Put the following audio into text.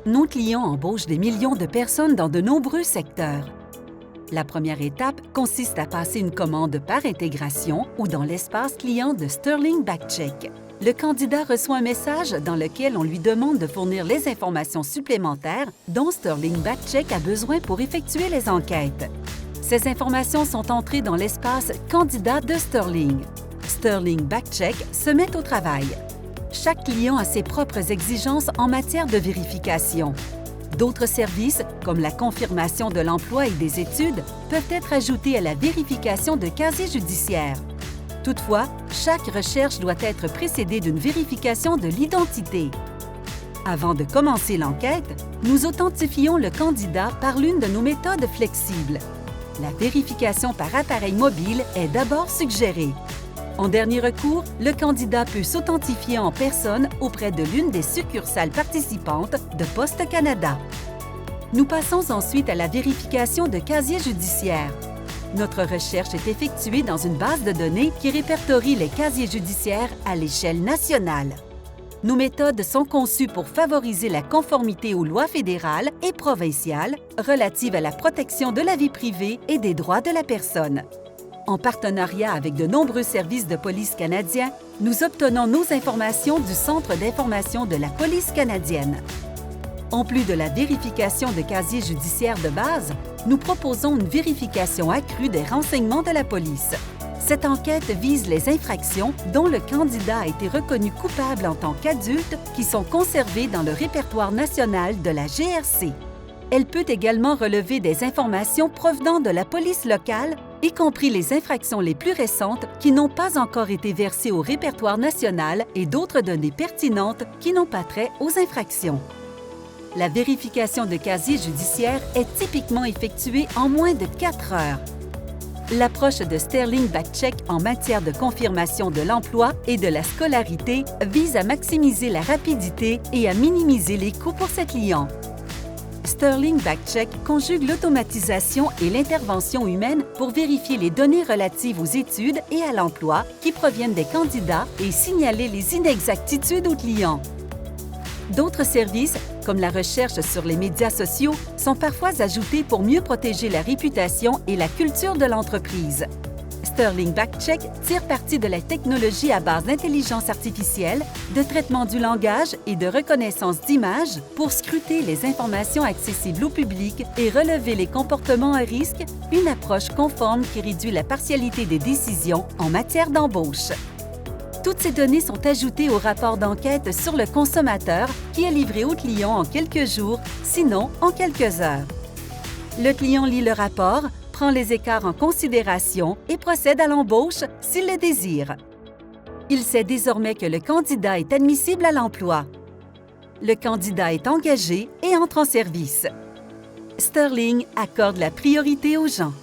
Nos clients embauchent des millions de personnes dans de nombreux secteurs. La première étape consiste à passer une commande par intégration ou dans l'espace client de Sterling Backcheck. Le candidat reçoit un message dans lequel on lui demande de fournir les informations supplémentaires dont Sterling Backcheck a besoin pour effectuer les enquêtes. Ces informations sont entrées dans l'espace Candidat de Sterling. Sterling Backcheck se met au travail. Chaque client a ses propres exigences en matière de vérification. D'autres services, comme la confirmation de l'emploi et des études, peuvent être ajoutés à la vérification de casier judiciaire. Toutefois, chaque recherche doit être précédée d'une vérification de l'identité. Avant de commencer l'enquête, nous authentifions le candidat par l'une de nos méthodes flexibles. La vérification par appareil mobile est d'abord suggérée. En dernier recours, le candidat peut s'authentifier en personne auprès de l'une des succursales participantes de Poste Canada. Nous passons ensuite à la vérification de casier judiciaire. Notre recherche est effectuée dans une base de données qui répertorie les casiers judiciaires à l'échelle nationale. Nos méthodes sont conçues pour favoriser la conformité aux lois fédérales et provinciales relatives à la protection de la vie privée et des droits de la personne. En partenariat avec de nombreux services de police canadiens, nous obtenons nos informations du Centre d'information de la police canadienne. En plus de la vérification de casier judiciaire de base, nous proposons une vérification accrue des renseignements de la police. Cette enquête vise les infractions dont le candidat a été reconnu coupable en tant qu'adulte qui sont conservées dans le répertoire national de la GRC. Elle peut également relever des informations provenant de la police locale, y compris les infractions les plus récentes qui n'ont pas encore été versées au répertoire national et d'autres données pertinentes qui n'ont pas trait aux infractions. La vérification de casier judiciaire est typiquement effectuée en moins de 4 heures. L'approche de Sterling Backcheck en matière de confirmation de l'emploi et de la scolarité vise à maximiser la rapidité et à minimiser les coûts pour ses clients. Sterling Backcheck conjugue l'automatisation et l'intervention humaine pour vérifier les données relatives aux études et à l'emploi qui proviennent des candidats et signaler les inexactitudes aux clients. D'autres services, comme la recherche sur les médias sociaux, sont parfois ajoutés pour mieux protéger la réputation et la culture de l'entreprise. Sterling Backcheck tire parti de la technologie à base d'intelligence artificielle, de traitement du langage et de reconnaissance d'images pour scruter les informations accessibles au public et relever les comportements à risque, une approche conforme qui réduit la partialité des décisions en matière d'embauche. Toutes ces données sont ajoutées au rapport d'enquête sur le consommateur qui est livré au client en quelques jours, sinon en quelques heures. Le client lit le rapport, prend les écarts en considération et procède à l'embauche s'il le désire. Il sait désormais que le candidat est admissible à l'emploi. Le candidat est engagé et entre en service. Sterling accorde la priorité aux gens.